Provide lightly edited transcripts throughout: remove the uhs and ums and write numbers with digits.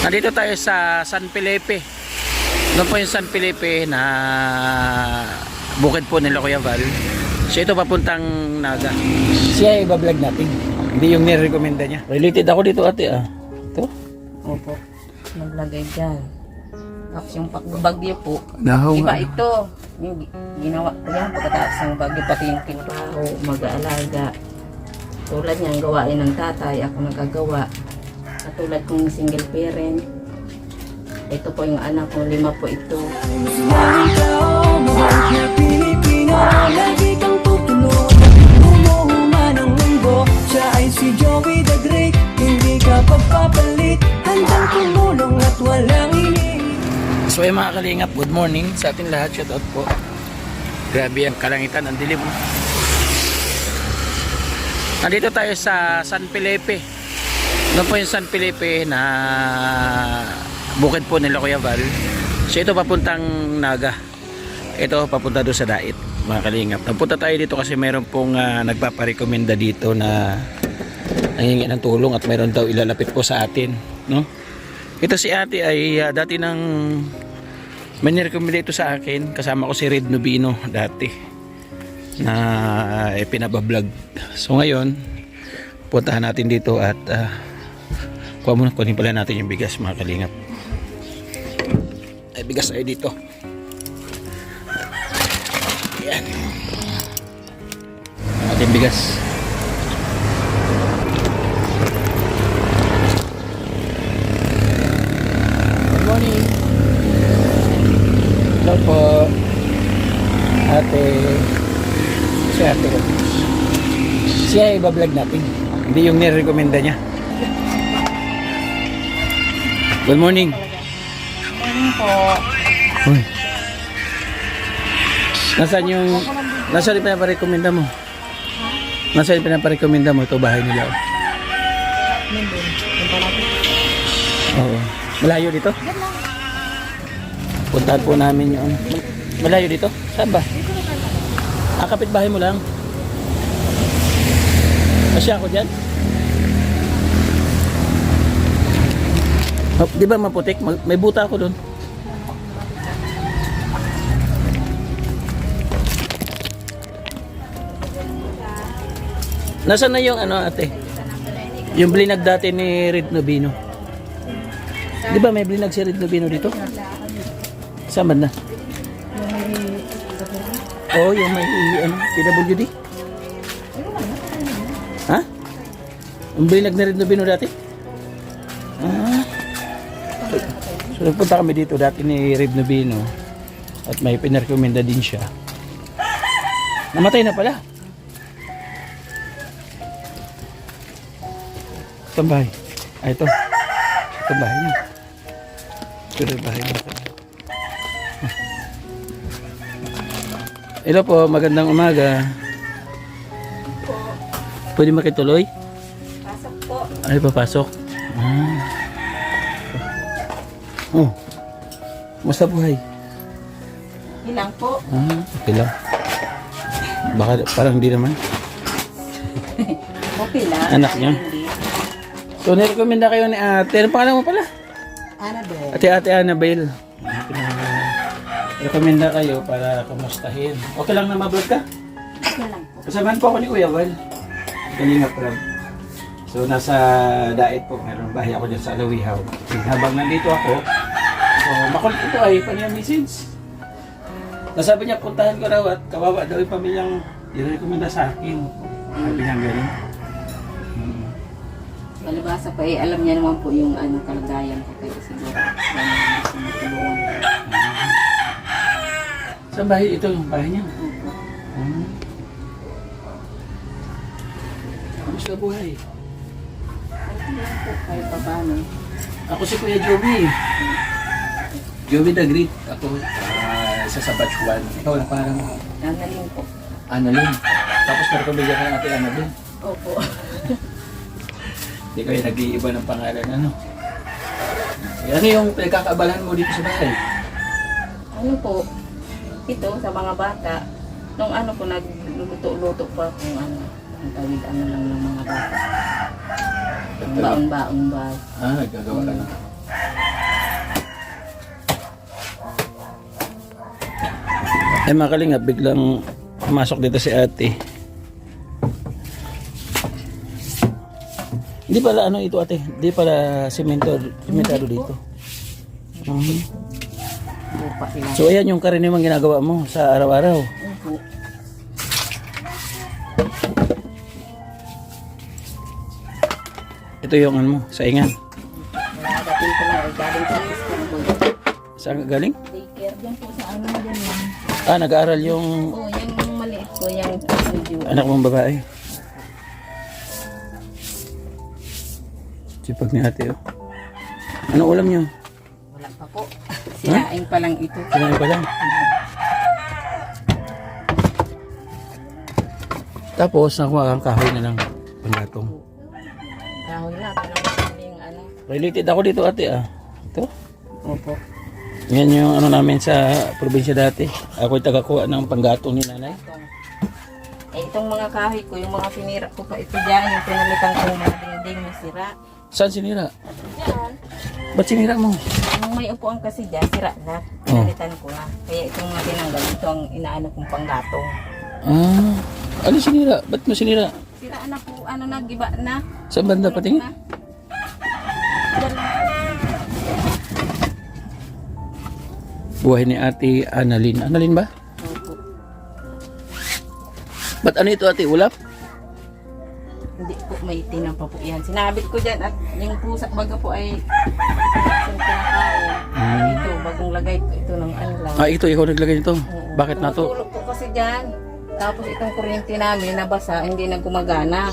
Nandito tayo sa San Felipe. Doon po yung San Felipe na bukid po nila Kuya Val. So ito papuntang Naga. Siya iba-vlog natin. Hindi yung nirekomenda niya. Related ako dito ate ah. Ito? Opo. Naglagay dyan. Tapos yung pagbagyo po. Nahaw Iba nga. ito. Yung ginawa ko yan pagkatapos ng bagyo pati yung tinraho, mag-aalaga. Tulad niyan, gawain ng tatay. Ako nagagawa. Katulad kong single parent. Ito po yung anak ko, 5 po ito. Lagi kang tutulog, umuhuman ang mundo. Siya ay si Joey the Great, hindi ka pagpapalit. Handang tumulong at walang iniisip. So yung mga kalingap, good morning sa ating lahat. Shout out po. Grabe ang kalangitan, ang dilim. Nandito tayo sa San Felipe. Doon po yung San Felipe na bukid po nila Kuya Val. So ito papuntang Naga. Ito papunta doon sa Dait, mga kalingap. Napunta tayo dito kasi meron pong nagpaparekomenda dito na nangingi ng tulong at meron daw ilalapit po sa atin, no? Ito si ate ay dati nang may nirekomenda ito sa akin. Kasama ko si Red Nubino dati na pinabablog. So ngayon puntahan natin dito at kunin pala natin yung bigas, mga kalingap. Ay bigas ay dito. Yan. Ating bigas. Good morning. Hello po. Ate. Si ate ko. Siya iba-vlog natin. Hindi yung nirekomenda niya. Good morning. Morning po. Uy. Nasaan yung pinaparekomenda mo? Nasaan yung pinaparekomenda mo? Ito bahay nila. Oo. Malayo dito? Puntahan po namin yung malayo dito? Saan ba? Kapit bahay mo lang. Asya ako dyan? Di ba maputik? May buta ako doon. Nasaan na yung ano ate? Yung blinag dati ni Red Nubino. Di ba may blinag si Red Nubino dito? Saan na? Oh, yung may PWD? Ha? Yung blinag ni Red Nubino dati? So nagpunta kami dito dati ni Red Nubino at may pinarekomenda din siya. Namatay na pala. Itong bahay. Ito. Itong bahay niya. Ito yung bahay niya. Hello po, magandang umaga. Pwede makituloy? Pasok po. Ay, papasok. Oh. Musta buhay? Ilang po. Okay lang. Baka parang hindi naman. Okay lang. Anak niya? Hindi. So, nirekomenda kayo ni ate. Ano pangalan mo pala? Annabelle. Ate Annabelle. Rekomenda kayo para kumustahin. Okay lang na mablog ka? Okay lang po. Kasamahan po ako ni Kuya Val. Kalinga Prab. So, nasa Dait po. Meron bahay ako dyan sa Alawihaw. Habang nandito ako, so, makulit ito ay paniyang message. Nasabi niya, puntahan ko raw at kawawa daw yung pamilyang i-rekomenda sa akin. Sabi niya ganun. Palibasa pa alam niya naman po yung kalagayan ko kaya siguro. Gusto matulungan. Saan bahay? Ito yung bahay niya. Opo. Kamusta buhay? Okay lang po kahit pa paano. Ako si Kuya Joey. Joey the Great. Ako isa sa batch 1. Ikaw lang parang Nanaling po. Annalyn. Tapos narekomenda ka ng ate Annabelle. Opo. Hindi kayo nag-iiba ng pangalan, ano? Ano yung pinagkakaabalahan mo dito sa bahay? Ano po? Ito sa mga bata. Nung po nagluluto-luto pa kung ang tawid lang ng mga bata. Baong-baong ba. Nagagawa ka na. Ay mga kalingap, biglang pumasok dito si ate. Hindi pala ano ito ate, hindi pala sementado dito. Lupa sila. So ayan yung karaniwang ginagawa mo sa araw-araw. Opo. Ito yung ano mo, saingan. Nagadating ko na, galing sa school ko. Saan ka galing? Daycare dyan po sa ano dyan lang. Ah, nag-aaral yung Oo, yung maliit ko, yung studio. anak mong babae. Sipag ni ate oh. Ano ulam niyo? Wala pa po. Sinaing pa lang ito. Kinain pa lang. Tapos nakuha kang kahoy na lang panggatong. Kahoy na, parang yung ano. Related ako dito ate ah. Ito. Opo. Yan yung ano namin sa probinsya dati. Ako'y tagakuha ng panggatong ni nanay. Itong mga kahoy ko, yung mga pinira ko pa ito dyan, yung pinalitan ko mga dingding na sira. Saan sinira? Dyan. Ba't sinira mo? Yung may upuan kasi dyan, sira na. Pinalitan ko na. Kaya itong mga tinanggal, ito ang inaano kong panggatong. Ah, ano sinira? Ba't mo sinira? Sira na po, ano na, giba na. Saan banda patingin? Dyan lang. Buhay ni ate Annalyn. Annalyn ba? Opo. Ba't ano ito ate? Ulap? Hindi po, may tinang pa po yan. Sinabit ko dyan at yung pusa baga po ay isang kinakain. Ito, bagong lagay ko ito ng ano lang. Ah, ito. Ikaw naglagay nito. Oo. Bakit na to? Tumutulog po kasi dyan. Tapos itong kuryente namin nabasa, hindi na gumagana.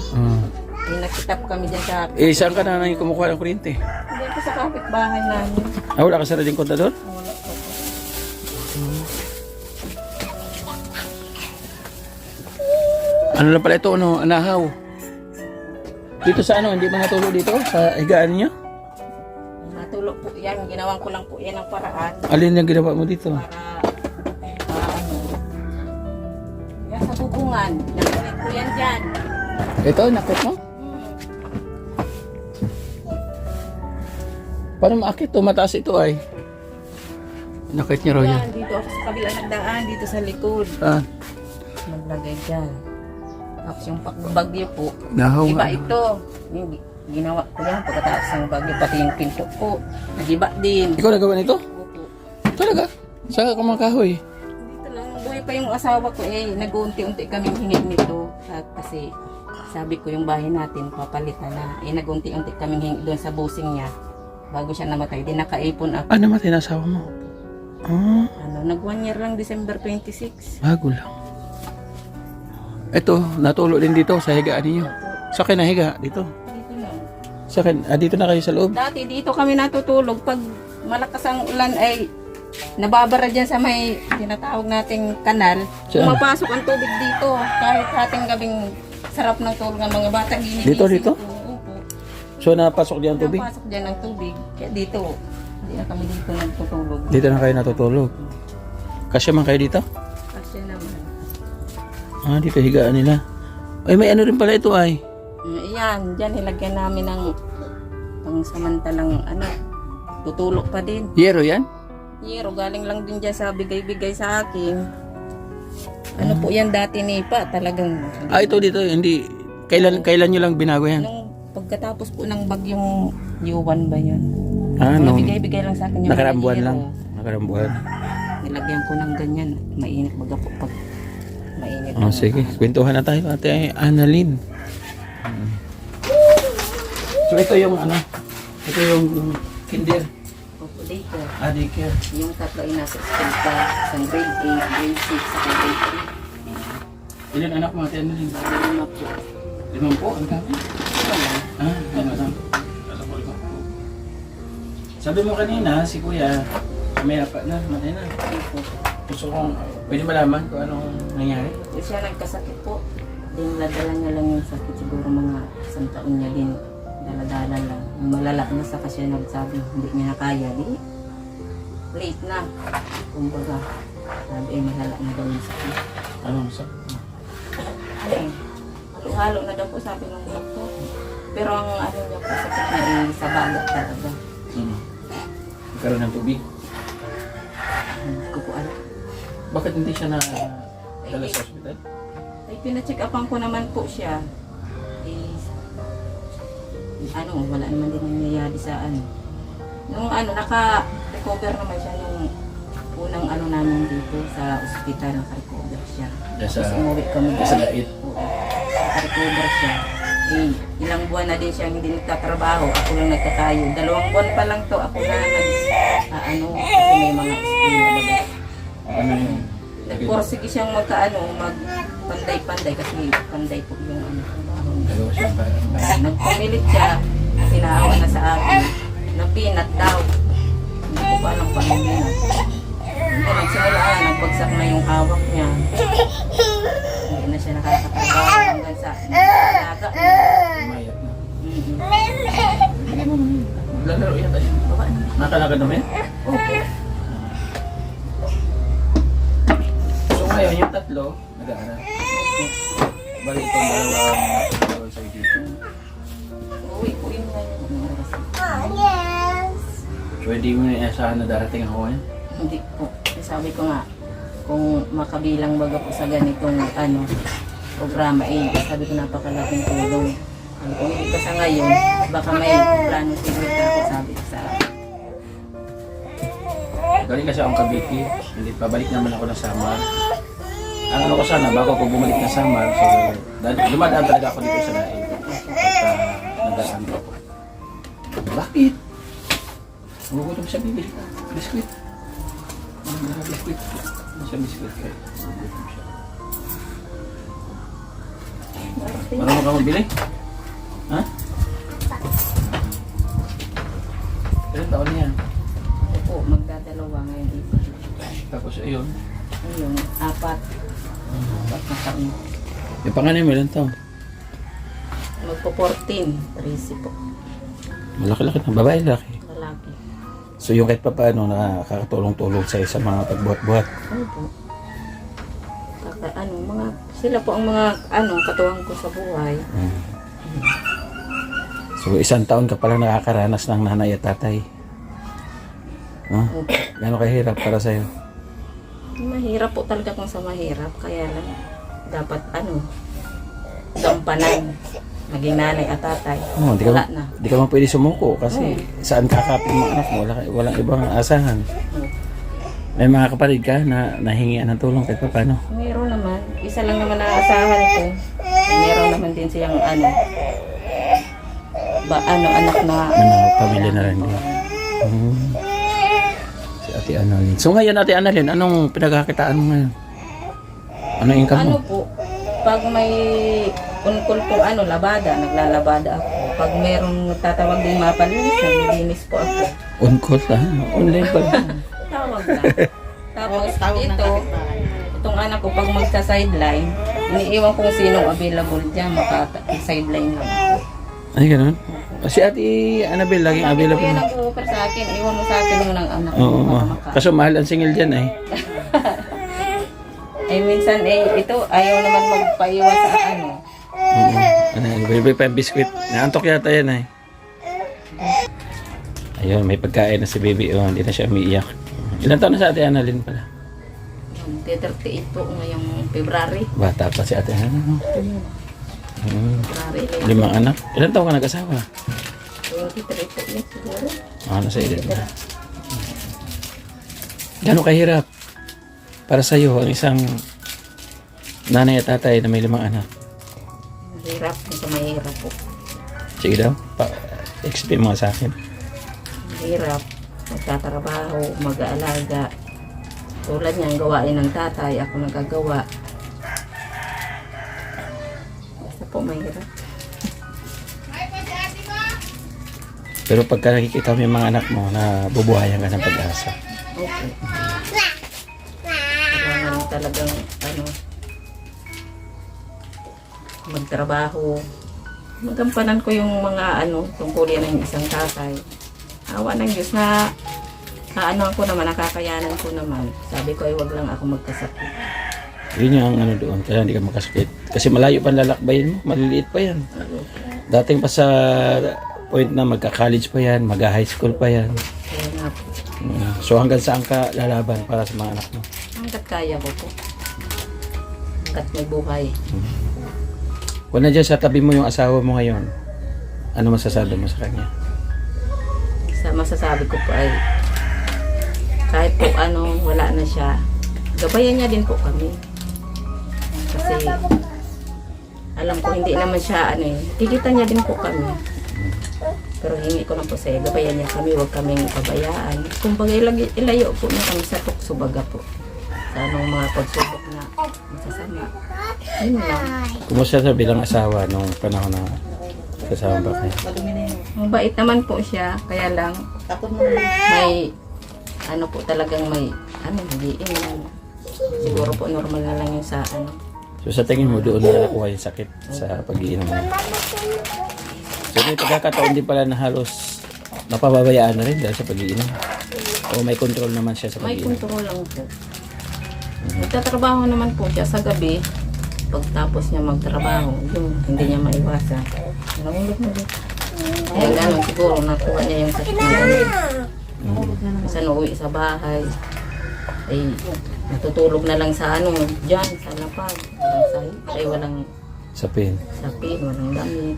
Nakitap kami dyan sa... Eh, saan ka na nang kumukuha ng kuryente? Dyan po sa kapitbahay namin. Ah, wala ka saraling kontador? Wala po. Ano lang pala ito? Ano? Anahaw. Dito sa ano? Hindi ba natulog dito? Sa higaan niyo? Natulog po yan. Ginawan ko lang po yan ang paraan. Alin yung ginawa mo dito? Para ano. Yan sa bubungan. Nakulit ko yan dyan. Ito, nakit mo? Paano maakit to? Mataas ito ay. Nakit niya raw yan. Yan, dito ako sa kabila ng daan. Dito sa likod. Ah, Naglagay dyan. Tapos yung pagbagyo po. nahaw Iba nga. ito. Yung ginawa ko yan pagkatapos ng bagyo. Pati yung pinto ko. Nagiba din. Ikaw nagawa nito? Opo. Talaga? Saka ka mga kahoy? Dito lang. Buhay pa yung asawa ko eh. Nag-unti-unti kami hingi nito. Kasi sabi ko yung bahay natin papalitan na. Eh nag-unti-unti kami hingi doon sa busing niya. Bago siya namatay. Di nakaipon ako. Ah, namatay na asawa mo? Ah, Ano, nag 1 year lang December 26. bago lang. Ito, natulog din dito sa higaan ninyo. Sa akin nahiga, dito. Dito lang. Sa akin, dito na kayo sa loob. Dati dito kami natutulog. Pag malakas ang ulan ay nababara dyan sa may tinatawag nating kanal. Saan? Pumapasok ang tubig dito. Kahit ating gabing sarap ng tulog ng mga bata. Ginising Dito? ko. Opo. So, napasok diyan tubig? Napasok dyan ang tubig. Kaya dito, hindi na kami dito nagtutulog. Dito na kayo natutulog. Kasya man kayo dito? Kasi naman. Ah, dito higaan nila. Ay, may ano rin pala ito ay. Yan, dyan nilagyan namin ng pangsamantalang ano, tutulog pa din. Yero yan? Yero, galing lang din dyan sa bigay-bigay sa akin. Ano po yan dati nipa, talagang... Ah, ito dito, hindi. Kailan nyo lang binago yan? Nung pagkatapos po ng bagyong Yuwan ba yun? Ah, no. Bigay-bigay lang sa akin yung Nakarambuan mga lang. yero. Nakarambuan. Nilagyan ko ng ganyan. Mainit baga po pag mainit. Oh, sige. Kwentuhan na tayo, ate Annalyn. So, ito yung ano? Ito yung kinder. Opo, dito. Ah, daycare. Yung tatlo ay nasa school pa. Isang grade 8, grade 6, sa grade Ilan anak mo, ate Annalyn? 3. Lima po. 5 po, ang dami. Wala. Ah, ano lang. Sabi mo kanina, si kuya, may pa na, matay na. Opo. Gusto kong, pwede malaman kung anong nangyari? Siya nagkasakit po. Dinadala niya lang yung sakit. Siguro mga isang taon niya din. Daladala lang. Malala na sa kasi nagsabi hindi niya na kaya. Di, late na. Kumbaga, sabi ay malala na daw yung sakit. Anong sa? Ano eh, halo-halo na daw po sabi ng doktor. Pero ang ano niya po sakit niya ay sa balat talaga. Nagkaroon ng tubig. Hindi ko po alam. Bakit hindi siya na dala sa ospital? Ay, pina-check upan ko naman po siya. Wala naman din nangyayari sa Nung naka-recover naman siya nung unang namin dito sa ospital, naka-recover siya. Tapos umuwi kami Sa dait. Oo. Naka-recover siya. Ilang buwan na din siya hindi nagtatrabaho. Ako lang nagkakayo. 2 buwan pa lang to. Ako na kasi may mga skill na baga. Ano yun? Nagporsige siyang magpanday-panday kasi panday po yung trabaho niya. Dalawa siya ba? Nagpumilit siya, tinaawa na sa akin, napinat daw. Hindi ko pa alam paano pinat. Hindi nagsimula, nagbagsak na yung hawak niya. Hindi na siya nakakatrabaho hanggang sa alaga niya. Mayat na. Mm-mm. Maglalaro yata siya. Baba na. Nakalakad naman? Okay. So ngayon, yung tatlo, nag-aaral. Bali itong dalawang sa'yo dito. Uwi po yun ngayon. Pwede mo na iasahan na darating ako ngayon? Hindi po. Sabi ko nga, kung makabilang baga po sa ganitong programa, sabi ko napakalaking tulong. Kung hindi ka sa ngayon, baka may plano siguro ako, sabi ko sa akin. Galing kasi akong Cavite, hindi pabalik naman ako ng Samar. Ang ko sana, bago ako bumalik ng Samar, so dumadaan talaga ako dito sa dahil. At nagdaan ako. Bakit? Magugutom siya, bibili ka. Biskuit. Biskuit. Ano siya biskuit kayo? Magugutom siya. Marunong ka magbili? Ha? Ilan taon niya? Opo, magdadalawa ngayon dito. Tapos ayun. Ayun, 4. 4 na taon. Yung panganay mo ilan taon? Magpo-14, 13 po. Malaki-laki na. Babae, laki. Lalaki. So yung kahit pa paano nakakatulong-tulong sa'yo sa mga pagbuhat-buhat. Opo. Sila po ang mga katuwang ko sa buhay. So 1 taon ka palang nakakaranas ng nanay at tatay. No? Opo. Gano'ng kahirap para sa'yo? Mahirap po talaga kung sa mahirap. Kaya lang, dapat gampanan. Maging nanay at tatay. Oh, Wala na. Di ka man pwede sumuko kasi saan kakapin mga anak mo? Walang ibang asahan. May mga kapatid ka na nahingian ng tulong kahit pa paano? Meron naman. Isa lang naman na asahan ko. Meron naman din siyang anak na May mga pamilya na rin din. Si Ate Annalyn. So ngayon Ate Annalyn, anong pinagkakitaan mo ngayon? Anong income mo? po, pag may unkol po labada, naglalabada ako. Pag merong tatawag din mapalinis, naglilinis po ako. On-call online pa lang. Tawag lang. Tapos itong anak ko, pag magsa-sideline, iniiwan kung sinong available dyan, maka-sideline lang ako. Ay, ganun? Si Ate Annabel, laging Sabi ko available. yan nag-offer sa akin, iwan mo sa akin yung ng anak ko. Oo, kaso mahal ang single dyan eh. Minsan ito, ayaw naman magpaiwan sa Bibig pa yung biskuit. Naantok yata yan eh. Ayun, may pagkain na si baby. Oh, hindi na siya umiiyak. Ilan taon na sa Ate Annalyn pala? 38 po ngayong February. Bata pa si Ate Annalyn. February 5 anak. Ilan taon ka nag-asawa? 23 po yun siguro. Nasa edad na. Gano'ng kahirap para sa'yo ang isang nanay at tatay na may 5 anak? Mahirap, ito mahirap po. Sige daw, explain mo sa akin. Mahirap, magtatrabaho, mag-aalaga. Tulad niyan, gawain ng tatay, ako nagagawa. Basta po mahirap. Pero pagka nakikita mo yung mga anak mo na bubuhayan ka ng pag-asa. Okay. Kailangan talagang magtrabaho. Magampanan ko yung mga tungkulin ng isang tatay. Awa ng Diyos na ko naman, nakakayanan ko naman. Sabi ko ay wag lang ako magkasakit. Yun yung doon, kaya hindi ka makasakit. Kasi malayo pa lalakbayin mo, maliliit pa yan. Dating pa sa point na magka-college pa yan, magka-high school pa yan. Kaya nga po. So hanggang saan ka lalaban para sa mga anak mo? Hanggat kaya ko po. Hanggat may buhay. Kung nandiyan sa tabi mo yung asawa mo ngayon, ano masasabi mo sa kanya? Sa masasabi ko po ay kahit po ano, wala na siya, gabayan niya din po kami. Kasi alam ko hindi naman siya ano eh, kikita niya din po kami. Pero hingi ko lang po sa'yo, gabayan niya kami, huwag kaming pabayaan. Kung bagay ilayo po niya kami sa tukso baga po. Sa anong mga pagsubok na masasama. Yun lang. Kumusta sa bilang asawa nung panahon na kasama ba kayo? Mabait naman po siya, kaya lang may ano po talagang may ano, hindi siguro po normal na lang yung sa ano. So sa tingin mo doon na nakuha yung sakit sa pag-iinom mo? So may pagkakataon din pala na halos napababayaan na rin dahil sa pag-iinom? O may control naman siya sa May pag-iinom? kontrol lang po. Nagtatrabaho naman po siya sa gabi. Pagtapos niya magtrabaho, yung hindi niya maiwasan. Nahulog na dito. Kaya gano'n siguro nakuha niya yung sakit na gano'n. Minsan uuwi sa bahay, ay natutulog na lang sa ano, dyan, sa lapag. Walang sahig, ay walang Sapin. sapin, walang damit.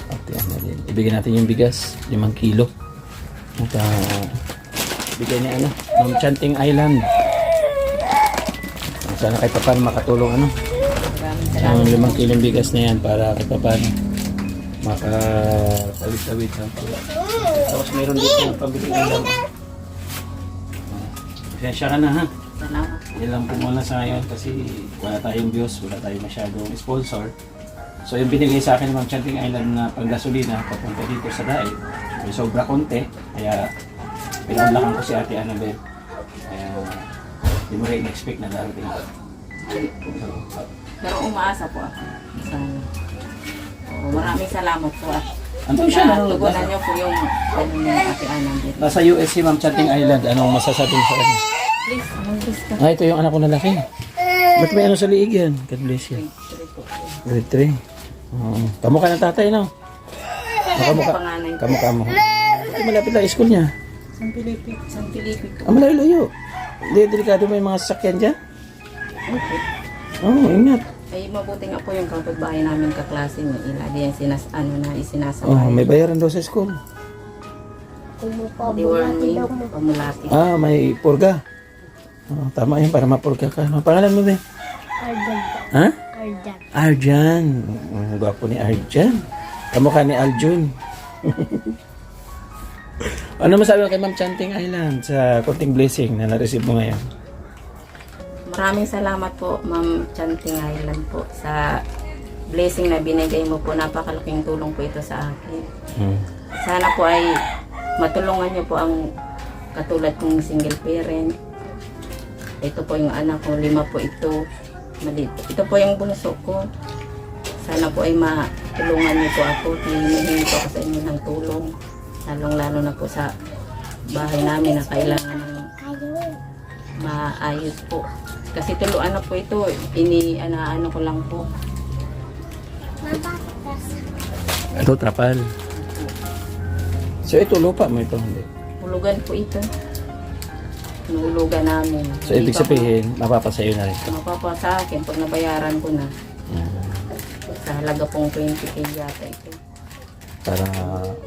At yan na din. Ibigay natin yung bigas, 5 kilo. At bigay niya ano, ng Chanting Island. Sana kahit pa paano makatulong ano. Ang 5 kilong bigas na yan para kahit pa paano makatawid-tawid sa pala. Tapos meron dito pambili ng Pasensya ka na ha. Salamat. Yan lang po muna sa ngayon kasi wala tayong views, wala tayong masyadong sponsor. So yung binigay sa akin ng Ma'am Chanting Island na panggasolina papunta dito sa Daig, may sobra konti, kaya pinaunlakan ko si Ate Annabel. Kaya hindi mo rin expect na darating ito. Pero umaasa po ako. Sana. Maraming salamat po at Ano siya? tugunan niyo po yung ano niya Ate Annabel. Nasa US si Ma'am Chanting Island, anong masasabi mo sa kanya? Please, mag-bless ka. Ah, ito yung anak ko na laki. Ba't may ano sa liig yan? God bless you. Grade 3. Kamukha ng tatay, no? Kamukha. Panganay ko. Kamukha mo. Ito malapit lang school niya. San Felipe. San Felipe po. Ah, malayo-layo. Hindi, delikado ba yung mga sasakyan dyan? Okay. Oo, ingat. Ay, mabuti nga po yung kapitbahay namin kaklase niya. Ilagi yan isinasabay. Oh, may bayaran daw sa school. Di warning, pamulati. Ah, may purga. Oh, tama yun, para mapurga ka. Ano pangalan mo, be? Arjan. Ha? Arjan. Arjan. Ang gwapo ni Arjan. Kamukha ni Aljun. Ano masabi mo kay Ma'am Chanting Island sa konting blessing na na-receive mo ngayon? Maraming salamat po, Ma'am Chanting Island po, sa blessing na binigay mo po. Napakalaking tulong po ito sa akin. Sana po ay matulungan niyo po ang katulad kong single parent. Ito po yung anak ko, 5 po ito. Maliit. Ito po yung bunso ko. Sana po ay matulungan niyo po ako. Hinihingi po ako sa inyo ng tulong. Lalong-lalo na po sa bahay namin na kailangan ng maayos po. Kasi tuluan na po ito. Ano ko lang po. Ito, trapal. So, ito, lupa mo ito, hindi? Hulugan po ito. Nahulugan namin. So, ibig sabihin, mapapasayo na rin. Mapapa sa akin pag nabayaran ko na. Sa halaga pong 20k yata ito. Para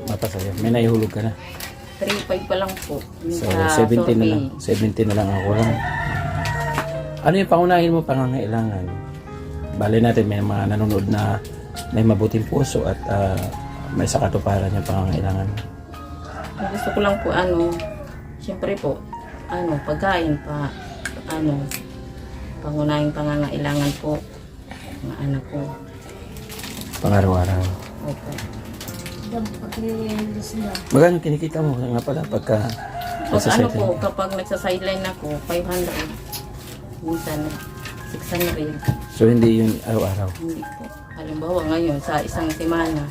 mapasayo. May naihulog ka na. 3.5 pa lang po. Yung So, sa 17 na lang. survey. 17 na lang ako lang. Ano yung pangunahin mo pangangailangan? Bale natin may mga nanonood na may mabuting puso at may sakatuparan yung pangangailangan. Ang gusto ko lang po siyempre po, pagkain pa, pangunahing pangangailangan po ng anak ko. Pang-araw-araw. Opo. Magkano kinikita mo nga pala pagka Pag nasa po, kapag nagsa-sideline ako, 500. Minsan, 600. So hindi yun araw-araw. Hindi po. Halimbawa ngayon, sa isang semana,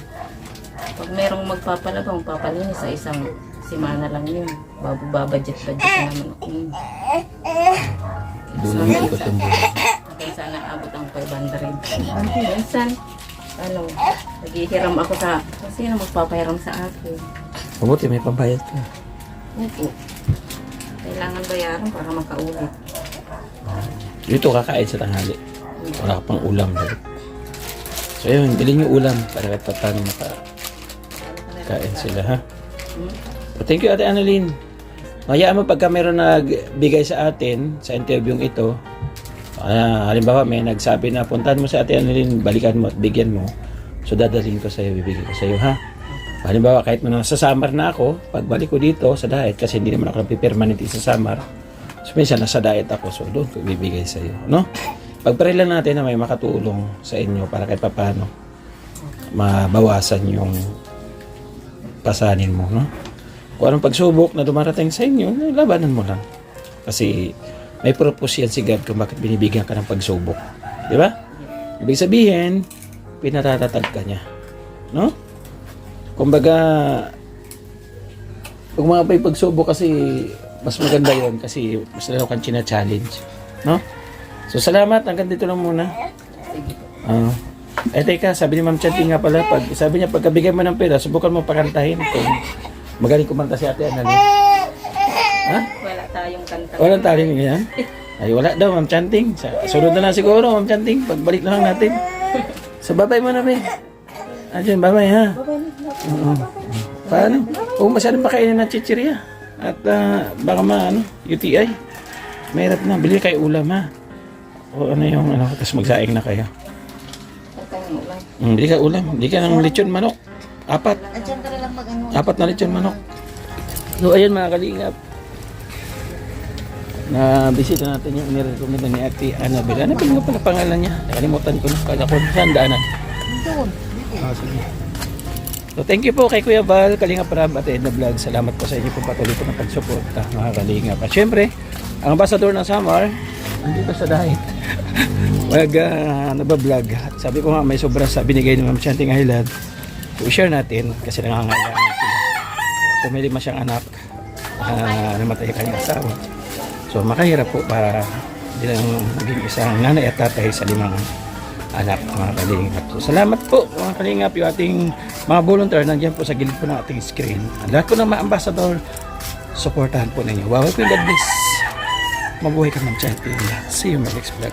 pag merong magpapalabang, papalinis sa isang semana lang yun. Babudget-budget naman ako yun. Doon ang ikot yung buhay. Hanggang sana abot ang 500. Minsan, ano, naghihiram ako sa, sino magpapahiram sa akin. Mabuti, may pambayad ka. Opo. Kailangan bayaran para makaulit. Dito kakain sa tanghali. Wala ka pang ulam. So yun, bilhin yung ulam para kahit paano makakain sila, ha? Thank you, Ate Annalyn. Hayaan mo pagka meron nagbigay sa atin sa interviewing ito, halimbawa may nagsabi na puntahan mo sa Ate Annalyn, balikan mo at bigyan mo. So dadalhin ko sa'yo, bibigyan ko sa'yo, ha? Halimbawa kahit mo sa Samar na ako, pagbalik ko dito sa diet, kasi hindi naman ako permanent sa Samar. So minsan nasa diet ako, so doon ko bibigay sa'yo, no? Pagpare lang natin na may makatulong sa inyo para kahit paano mabawasan yung pasanin mo, no? Kung anong pagsubok na dumarating sa inyo, labanan mo lang. Kasi may purpose yan si God kung bakit binibigyan ka ng pagsubok. Di ba? Ibig sabihin, pinatatatag ka niya. No? Kumbaga, kung mga may pagsubok kasi, mas maganda yon kasi mas lalo kang china-challenge. No? So, salamat. Hanggang dito lang muna. Teka, sabi ni Ma'am Chanti nga pala, sabi niya, pagkabigay mo ng pera, subukan mo pakantahin kung magaling kumanta si Ate Annalyn. Ha? Wala tayong kanta. Walang taling yan? Ay, wala daw, Ma'am Chanting. Sunod na lang siguro, Ma'am Chanting. Pagbalik na lang natin. So, babay mo na, be. Diyan, babay, ha? Oo. Paano? Huwag masyadong pakainin ng chichirya. At baka UTI. Mahirap na. Bili kayo ulam, ha? O ano yung, tapos magsaing na kayo. Bili ka ulam. Bili ka ng lechon manok. 4. Andiyan ka na lang mag-ano. 4 na lechon manok. So, ayun mga kalingap. Na bisita natin yung inirekomenda ni Ate Annabel. Ano nga pala pangalan niya? Nakalimutan ko na. Kala ko saan daanan. Doon. Sige. So thank you po kay Kuya Val, Kalingap Rab at Edna Vlog. Salamat po sa inyo po patuloy po ng pagsuporta mga kalingap. At syempre, ang ambassador ng Samar, nandito sa diet. Nabablog. Sabi ko nga may sobra sa binigay ni Ma'am Chanting Island. So i-share natin kasi nangangailangan sila. So may 5 siyang anak. Namatay kanyang asawa. So makahirap po para bilang maging isang nanay at tatay sa 5 anak mga kalingap. So salamat po mga kalingap, yung ating mga volunteer nandiyan po sa gilid po ng ating screen. Ang lahat po ng mga ambassador, supportahan po ninyo. Wow, God bless. Mabuhay ka Ma'am Chanting. See you in my next vlog.